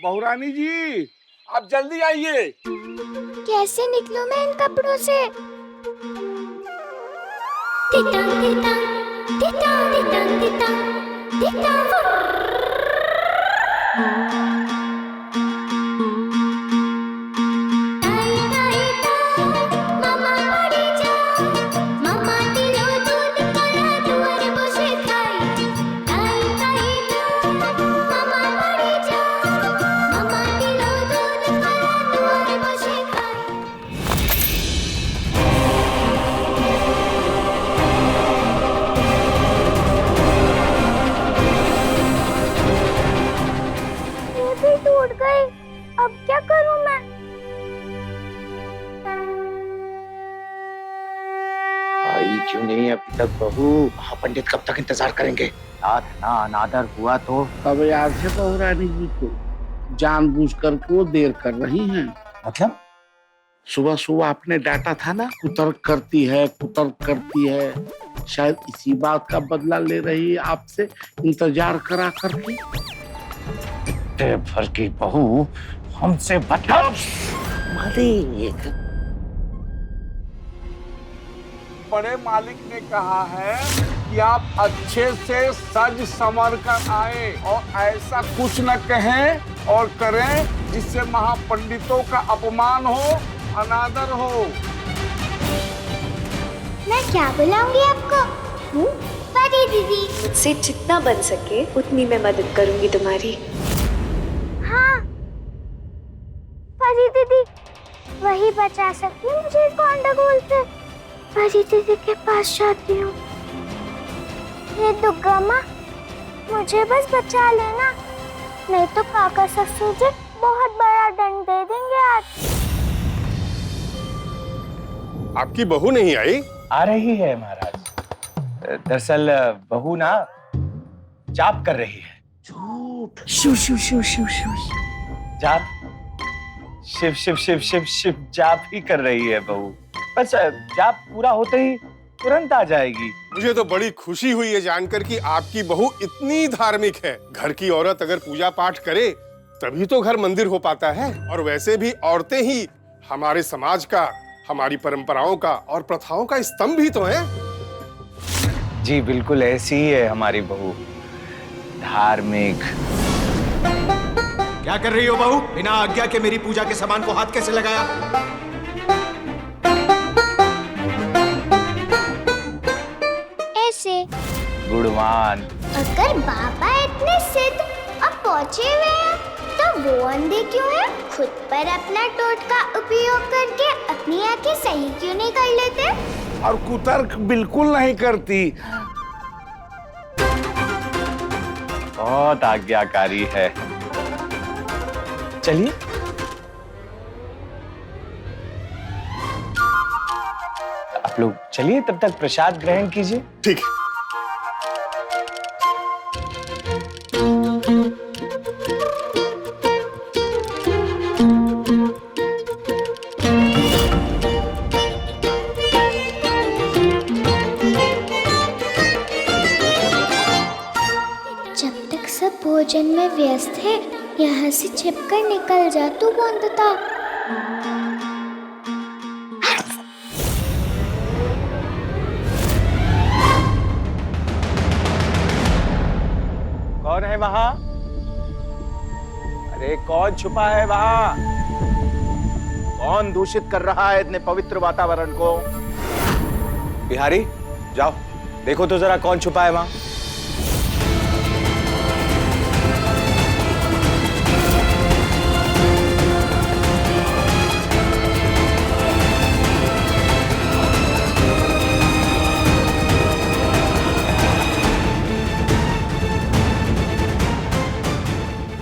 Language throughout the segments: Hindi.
बहुरानी जी, आप जल्दी आइए। कैसे निकलूं मैं इन कपड़ों से? Theta theta theta theta theta theta. टूट गई, अब क्या करूं मैं? आई क्यों नहीं अभी तक बहू? पंडित कब तक इंतजार करेंगे? अनादर हुआ तो अब याद है बहुरानी जी को जानबूझकर क्यों देर कर रही हैं? मतलब सुबह सुबह आपने डांटा था ना, कुतर्क करती है। शायद इसी बात का बदला ले रही है आपसे, इंतजार करा करके। भर की बहू हमसे बचा मालिक। बड़े मालिक ने कहा है कि आप अच्छे से सज संवर कर आए और ऐसा कुछ न कहें और करें जिससे महापंडितों का अपमान हो, अनादर हो। मैं क्या बुलाऊंगी आपको? परी दीदी। मुझसे जितना बन सके उतनी मैं मदद करूंगी तुम्हारी। हाँ, परी दीदी वही बचा सकती है मुझे इस गंडगोल से। परी दीदी के पास जाती हूँ। ये दुर्गा माँ, मुझे बस बचा लेना, नहीं तो काका ससुर जी बहुत बड़ा दंड दे देंगे आज। आपकी बहू नहीं आई? आ रही है महाराज। दरअसल बहू ना जाप कर रही है। झूठ। शू शू शू शू शू। जाप शिव शिव शिव शिव शिव जाप ही कर रही है बहू। बस जाप पूरा होते ही तुरंत आ जाएगी। मुझे तो बड़ी खुशी हुई है जानकर कि आपकी बहू इतनी धार्मिक है। घर की औरत अगर पूजा पाठ करे तभी तो घर मंदिर हो पाता है। और वैसे भी औरतें ही हमारे समाज का, हमारी परंपराओं का और प्रथाओं का स्तंभ ही तो है। जी बिल्कुल ऐसी ही है हमारी बहू, धार्मिक। क्या कर रही हो बहू? बिना आज्ञा के मेरी पूजा के सामान को हाथ कैसे लगाया? ऐसे। गुणवान। अगर बाबा इतने सिद्ध अब पहुंचे हुए हैं तो वो अंधे क्यों हैं? खुद पर अपना टोटका उपयोग करके अपनी आंखें सही क्यों नहीं कर लेते? और कुतर्क बिल्कुल नहीं करती। बहुत आज्ञाकारी है। चलिए आप लोग चलिए, तब तक प्रसाद ग्रहण कीजिए। ठीक है। जब तक सब भोजन में व्यस्त है, यहाँ से छिपकर निकल जा तू बंदता। कौन है वहां? अरे कौन छुपा है वहां? कौन दूषित कर रहा है इतने पवित्र वातावरण को? बिहारी जाओ देखो तो जरा कौन छुपा है वहां।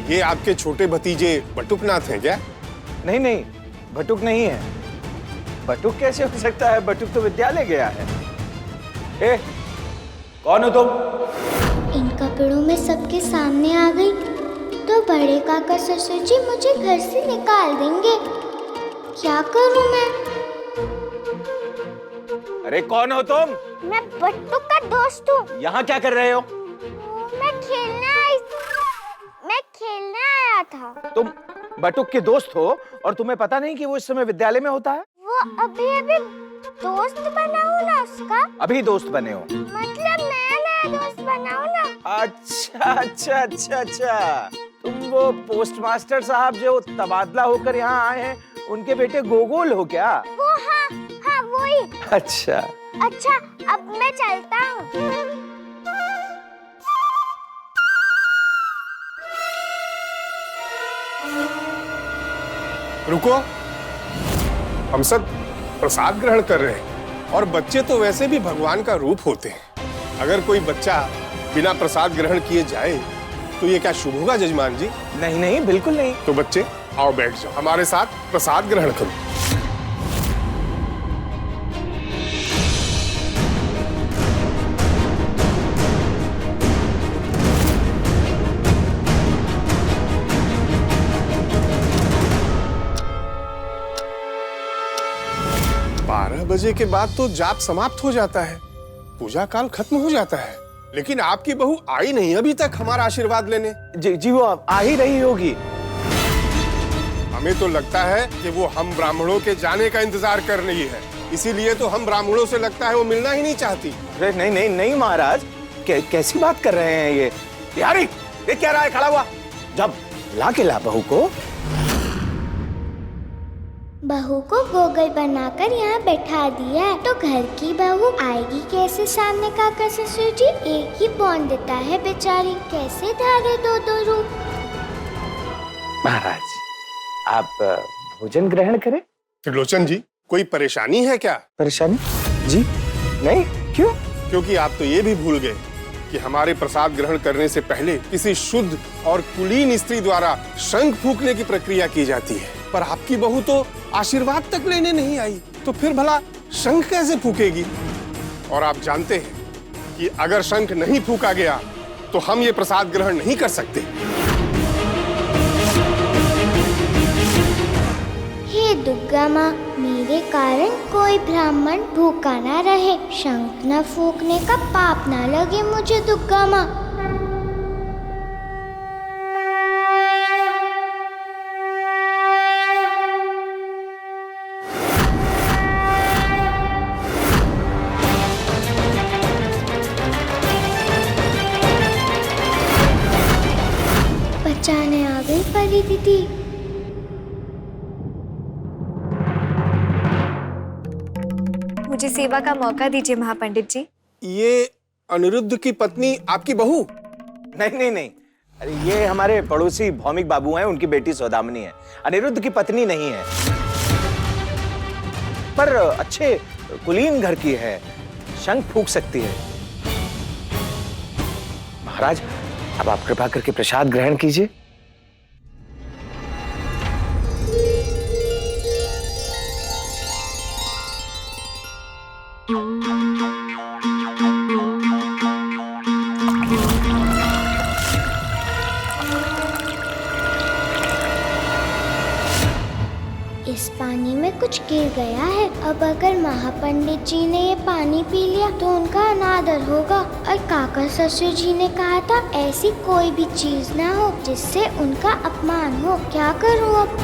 ये आपके छोटे भतीजे बटुकनाथ हैं क्या? नहीं नहीं, बटुक नहीं है। बटुक कैसे हो सकता है? बटुक तो विद्यालय गया है। ए, कौन हो तुम? इन कपड़ों में सबके सामने आ गई तो बड़े काका ससुर जी मुझे घर से निकाल देंगे। क्या करूं मैं? अरे कौन हो तुम? मैं बट्टू का दोस्त हूँ। यहाँ क्या कर रहे हो? मैं खेलने आया था। तुम बटुक के दोस्त हो और तुम्हें पता नहीं कि वो इस समय विद्यालय में होता है? वो अभी अभी दोस्त बना हूँ ना उसका। अभी दोस्त बने हो? मतलब नया नया दोस्त बना हूँ ना। अच्छा अच्छा अच्छा अच्छा, तुम वो पोस्टमास्टर साहब जो तबादला होकर यहाँ आए हैं, उनके बेटे गोगोल हो क्या? वो हाँ हाँ वही। अच्छा अच्छा अब मैं चलता हूँ। रुको, हम सब प्रसाद ग्रहण कर रहे हैं और बच्चे तो वैसे भी भगवान का रूप होते हैं। अगर कोई बच्चा बिना प्रसाद ग्रहण किए जाए तो ये क्या शुभ होगा जजमान जी? नहीं नहीं, बिल्कुल नहीं। तो बच्चे आओ बैठ जाओ, हमारे साथ प्रसाद ग्रहण करो। बजे के बाद तो जाप समाप्त हो जाता है, पूजा काल खत्म हो जाता है, लेकिन आपकी बहू आई नहीं अभी तक हमारा आशीर्वाद लेने। जी वो आ ही रही होगी। हमें तो लगता है कि वो हम ब्राह्मणों के जाने का इंतजार कर रही है, इसीलिए तो हम ब्राह्मणों से लगता है वो मिलना ही नहीं चाहती। अरे नहीं नहीं नहीं महाराज, कैसी बात कर रहे हैं ये? बिहारी ये क्या रहा है खड़ा हुआ? जब ला के ला बहू को। बहू को गोगल बनाकर यहाँ बैठा दिया है, तो घर की बहू आएगी कैसे सामने? काका ससुर जी एक ही बॉन्ड देता है बेचारी, कैसे धारे दो दो रूप? महाराज आप भोजन ग्रहण करें। त्रिलोचन जी कोई परेशानी है क्या? परेशानी? जी नहीं, क्यों? क्योंकि आप तो ये भी भूल गए कि हमारे प्रसाद ग्रहण करने से पहले किसी शुद्ध और कुलीन स्त्री द्वारा शंख फूंकने की प्रक्रिया की जाती है, पर आपकी बहू तो आशीर्वाद तक लेने नहीं आई, तो फिर भला शंख कैसे फूकेगी? और आप जानते हैं कि अगर शंख नहीं फूका गया तो हम ये प्रसाद ग्रहण नहीं कर सकते। हे दुर्गा माँ, मेरे कारण कोई ब्राह्मण भूखा ना रहे, शंख न फूकने का पाप ना लगे मुझे दुर्गा माँ। बचाने आ गई परी दीदी। मुझे सेवा का मौका दीजिए महापंडित जी। ये अनिरुद्ध की पत्नी आपकी बहू? नहीं नहीं नहीं, अरे ये हमारे पड़ोसी भौमिक बाबू हैं, उनकी बेटी सौदामिनी है, अनिरुद्ध की पत्नी नहीं है, पर अच्छे कुलीन घर की है, शंख फूंक सकती है। महाराज अब आप कृपा करके प्रसाद ग्रहण कीजिए। इस पानी में कुछ गिर गया है, अब अगर महापंडित जी ने ये पानी पी लिया तो उनका अनादर होगा, और काका ससुर जी ने कहा था ऐसी कोई भी चीज ना हो जिससे उनका अपमान हो। क्या करूं अब?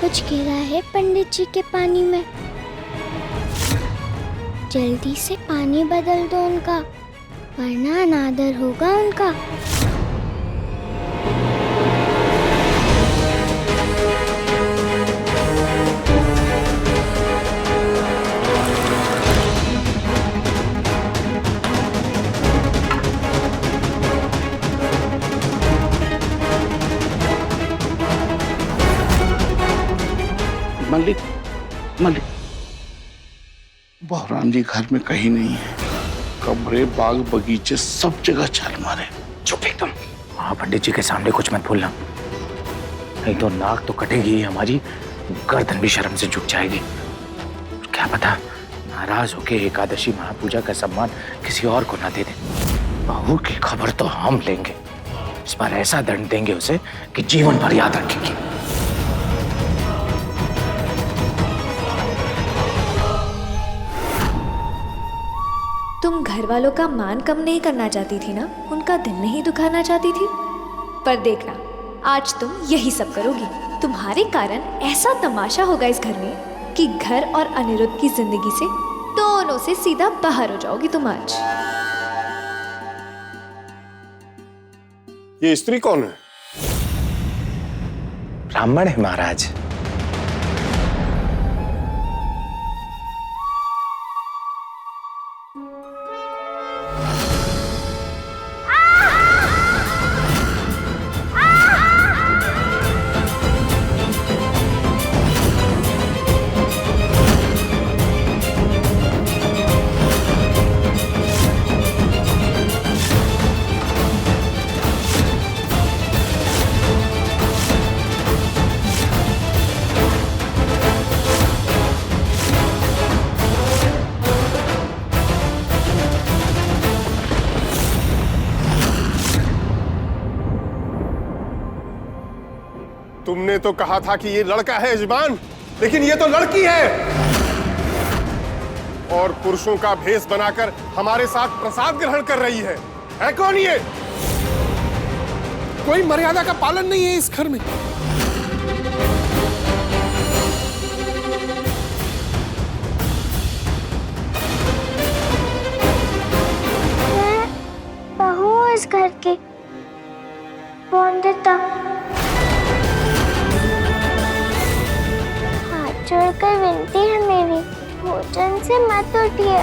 कुछ गिरा है पंडित जी के पानी में, जल्दी से पानी बदल दो उनका, वरना अनादर होगा उनका। मलिक मलिक बहराम जी घर में कहीं नहीं है, कमरे बाग बगीचे सब जगह छाल मारे। चुप एकदम। हाँ पंडित जी के सामने कुछ मत बोलना, नहीं तो नाक तो कटेगी हमारी, गर्दन भी शर्म से झुक जाएगी। क्या पता नाराज होके एकादशी महापूजा का सम्मान किसी और को ना दे दे। बहू की खबर तो हम लेंगे, इस बार ऐसा दंड देंगे उसे कि जीवन भर याद रखेगी। घर वालों का मान कम नहीं करना चाहती थी ना, उनका दिल नहीं दुखाना चाहती थी। पर देखना, आज तुम यही सब करोगी। तुम्हारे कारण ऐसा तमाशा होगा इस घर में कि घर और अनिरुद्ध की जिंदगी से दोनों से सीधा बाहर हो जाओगी तुम आज। ये स्त्री कौन है? ब्राह्मण है महाराज। तुमने तो कहा था कि ये लड़का है यजमान, लेकिन ये तो लड़की है और पुरुषों का भेष बनाकर हमारे साथ प्रसाद ग्रहण कर रही है कौन ये? कोई मर्यादा का पालन नहीं है इस घर में। मैं बहू हूँ इस घर की। वंदिता, जोड़कर विनती है मेरी, भोजन से मत उठिए।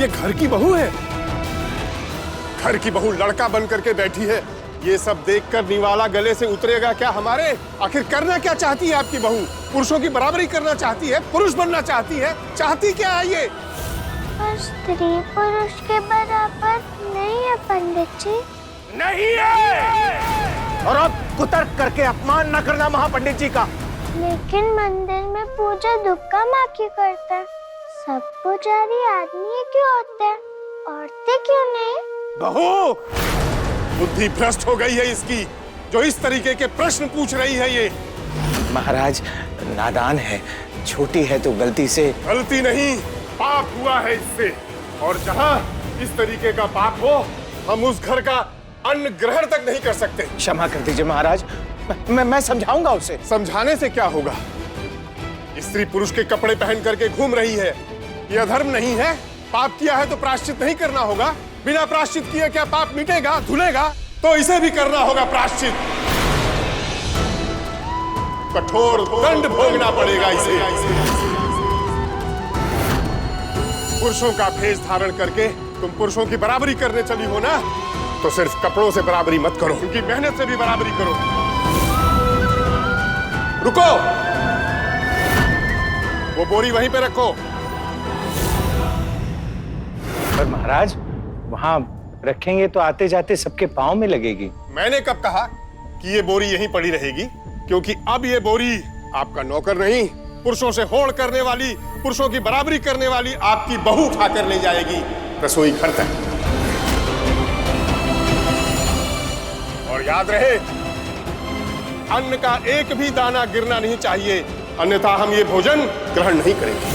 ये घर की बहू है, घर की बहू लड़का बन करके बैठी है। ये सब देखकर निवाला गले से उतरेगा क्या हमारे? आखिर करना क्या चाहती है आपकी बहू? पुरुषों की बराबरी करना चाहती है, पुरुष बनना चाहती है, चाहती क्या है ये? पर स्त्री पुरुष के बराबर नहीं है पंडित जी। नहीं है। और अब कुतर्क करके अपमान न करना महापंडित जी का। लेकिन मंदिर में पूजा दुर्गा माँ की करते हैं। सब पुजारी आदमी क्यों होते हैं, औरतें क्यों नहीं? बहू, बुद्धि भ्रष्ट हो गई है इसकी, जो इस तरीके के प्रश्न पूछ रही है ये। महाराज नादान है, छोटी है तो गलती से। गलती नहीं, पाप हुआ है इससे। और जहाँ इस तरीके का पाप हो, हम उस घर का अन्न ग्रहण तक नहीं कर सकते। क्षमा कर दीजिए महाराज, मैं समझाऊंगा उसे। समझाने से क्या होगा? स्त्री पुरुष के कपड़े पहन करके घूम रही है, यह अधर्म नहीं है? पाप किया है तो प्रायश्चित नहीं करना होगा? बिना प्रायश्चित किए क्या पाप मिटेगा, धुलेगा? तो इसे भी करना होगा प्रायश्चित। कठोर दंड भोगना पड़ेगा इसे। पुरुषों का भेष धारण करके तुम पुरुषों की बराबरी करने चली हो ना, तो सिर्फ कपड़ों से बराबरी मत करो, उनकी मेहनत से भी बराबरी करो। रुको, वो बोरी वहीं पे रखो। पर महाराज वहाँ रखेंगे तो आते जाते सबके पाँव में लगेगी। मैंने कब कहा कि ये बोरी यहीं पड़ी रहेगी? क्योंकि अब ये बोरी आपका नौकर नहीं, पुरुषों से होड़ करने वाली, पुरुषों की बराबरी करने वाली आपकी बहू उठाकर ले जाएगी रसोई घर तक। और याद रहे, अन्न का एक भी दाना गिरना नहीं चाहिए, अन्यथा हम ये भोजन ग्रहण नहीं करेंगे।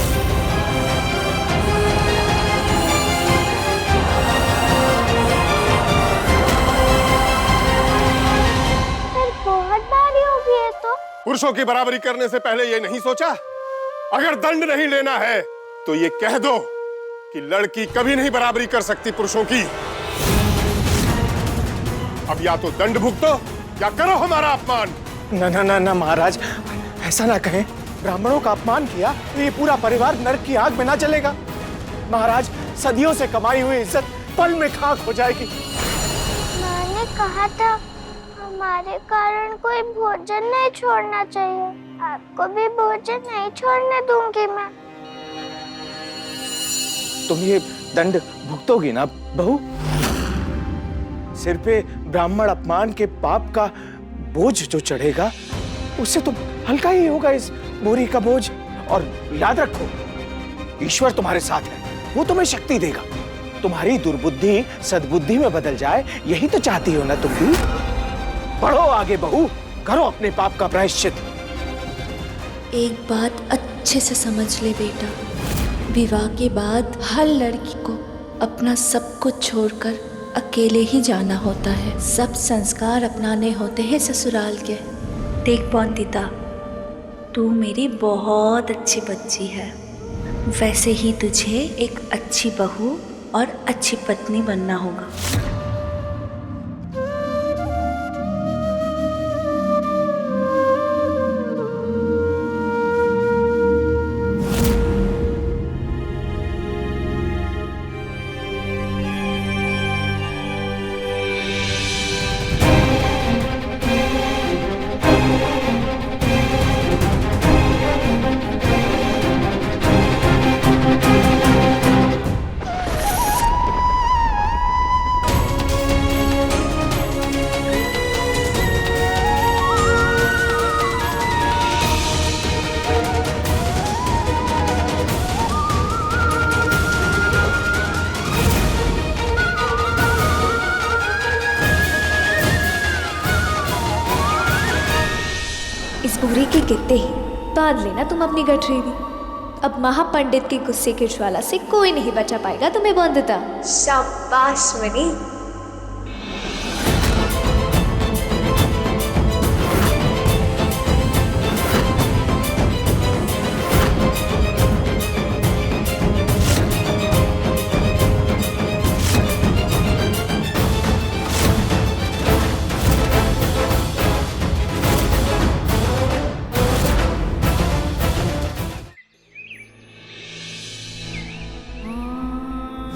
बहुत भारी हो गई है तो। पुरुषों की बराबरी करने से पहले ये नहीं सोचा? अगर दंड नहीं लेना है तो ये कह दो कि लड़की कभी नहीं बराबरी कर सकती पुरुषों की। अब या तो दंड भुगतो या करो हमारा अपमान। ना महाराज, ऐसा ना कहें। ब्राह्मणों का अपमान किया तो ये पूरा परिवार नरक की आग में ना चलेगा। महाराज, सदियों से कमाई हुई इज्जत पल में खाक हो जाएगी। मैंने कहा था हमारे कारण कोई भोजन नहीं छोड़ना चाहिए। आपको भी भोजन नहीं छोड़ने दूंगी मैं। तुम ये दंड भुगतोगी ना बहू? सिर पे ब्राह्मण अपमान के पाप का बोझ जो चढ़ेगा, उससे तो हल्का ही होगा इस बोरी का बोझ। और याद रखो, ईश्वर तुम्हारे साथ है, वो तुम्हें शक्ति देगा। तुम्हारी दुर्बुद्धि सद्बुद्धि में बदल जाए, यही तो चाहती हो ना तुम भी? बढ़ो आगे बहू, करो अपने पाप का प्रायश्चित। एक बात अच्छे से समझ ले बेटा, विवाह के बाद हर लड़की को अपना सब कुछ छोड़कर अकेले ही जाना होता है। सब संस्कार अपनाने होते हैं ससुराल के। देख वंदिता, तू मेरी बहुत अच्छी बच्ची है, वैसे ही तुझे एक अच्छी बहू और अच्छी पत्नी बनना होगा। इस बुरे के गिरते ही बांध लेना तुम अपनी गठरी। अब महापंडित के गुस्से के ज्वाला से कोई नहीं बचा पाएगा तुम्हें वंदिता। शाबाश मनी।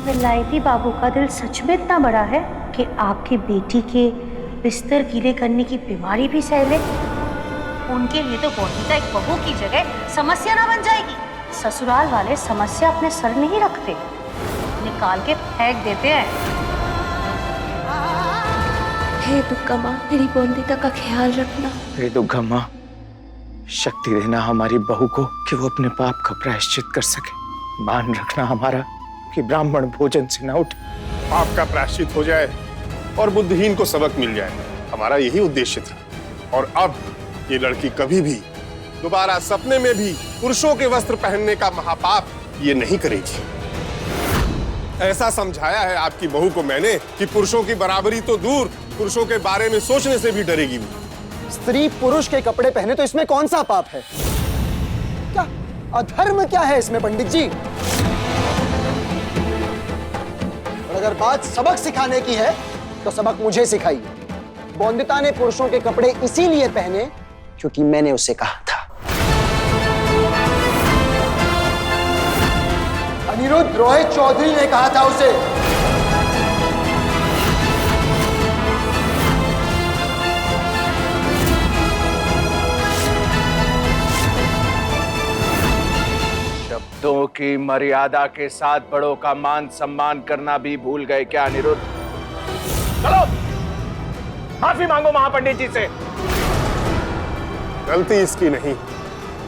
विलायती बाबू का दिल सच में इतना बड़ा है कि आपकी बेटी के बिस्तर गीले करने की बीमारी भी सह ले। उनके लिए तो वंदिता एक बहू की जगह समस्या ना बन जाएगी। ससुराल वाले समस्या अपने सर नहीं रखते, निकाल के फेंक देते हैं। हे दुर्गा माँ, मेरी वंदिता का ख्याल रखना। हे दुर्गा माँ, शक्ति देना हमारी बहू को कि वो अपने पाप का प्रायश्चित कर सके। मान रखना हमारा कि ब्राह्मण भोजन से न उठे। पाप का प्रायश्चित हो जाए और बुद्धिहीन को सबक मिल जाए, हमारा यही उद्देश्य था। और अब ये लड़की कभी भी दोबारा सपने में भी पुरुषों के वस्त्र पहनने का महापाप ये नहीं करेगी। ऐसा समझाया है आपकी बहू को मैंने कि पुरुषों की बराबरी तो दूर, पुरुषों के बारे में सोचने से भी डरेगी वो। स्त्री पुरुष के कपड़े पहने तो इसमें कौन सा पाप है? क्या अधर्म क्या है इसमें पंडित जी? और अगर बात सबक सिखाने की है तो सबक मुझे सिखाइए। वंदिता ने पुरुषों के कपड़े इसीलिए पहने क्योंकि मैंने उसे कहा था। अनिरुद्ध रोहित चौधरी ने कहा था उसे। शब्दों की मर्यादा के साथ बड़ों का मान सम्मान करना भी भूल गए क्या अनिरुद्ध? चलो माफी मांगो महापंडित जी से। गलती इसकी नहीं,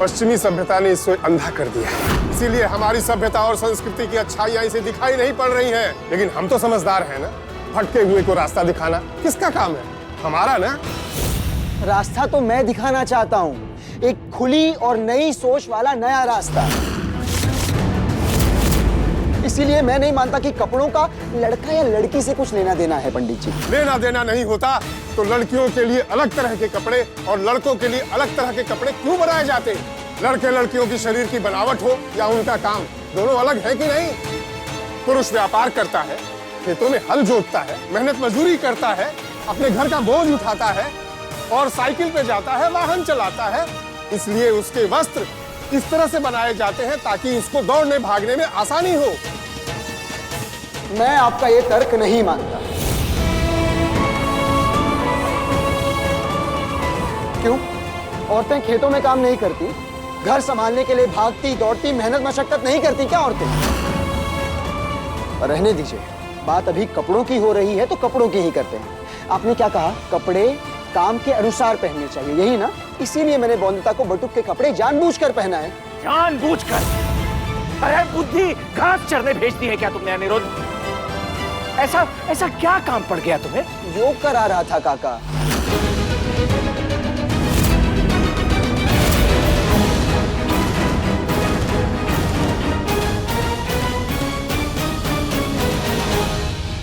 पश्चिमी सभ्यता ने इसे अंधा कर दिया है। इसीलिए हमारी सभ्यता और संस्कृति की अच्छाइयां इसे दिखाई नहीं पड़ रही हैं। लेकिन हम तो समझदार हैं ना, भटके हुए को रास्ता दिखाना किसका काम है? हमारा ना। रास्ता तो मैं दिखाना चाहता हूं, एक खुली और नई सोच वाला नया रास्ता। इसीलिए मैं नहीं मानता कि कपड़ों का लड़का या लड़की से कुछ लेना देना है पंडित जी। लेना देना नहीं होता तो लड़कियों के लिए अलग तरह के कपड़े और लड़कों के लिए अलग तरह के कपड़े क्यों बनाए जाते हैं? लड़के लड़कियों की शरीर की बनावट हो या उनका काम, दोनों अलग है कि नहीं? पुरुष व्यापार करता है, खेतों में हल जोतता है, मेहनत मजदूरी करता है, अपने घर का बोझ उठाता है और साइकिल पे जाता है, वाहन चलाता है। इसलिए उसके वस्त्र इस तरह से बनाए जाते हैं ताकि उसको दौड़ने भागने में आसानी हो। मैं आपका ये तर्क नहीं मानता। क्यों? औरतें खेतों में काम नहीं करती, घर संभालने के लिए भागती दौड़ती मेहनत मशक्कत नहीं करती क्या औरतें? रहने दीजिए, बात अभी कपड़ों की हो रही है तो कपड़ों की ही करते हैं। आपने क्या कहा? कपड़े काम के अनुसार पहनने चाहिए, यही ना? इसीलिए मैंने वंदिता को बटुक के कपड़े जानबूझकर पहना है। जानबूझकर? अरे बुद्धि घास चरने भेजती है क्या तुमने अनिरुद्ध? ऐसा क्या काम पड़ गया तुम्हें? योग करा रहा था काका।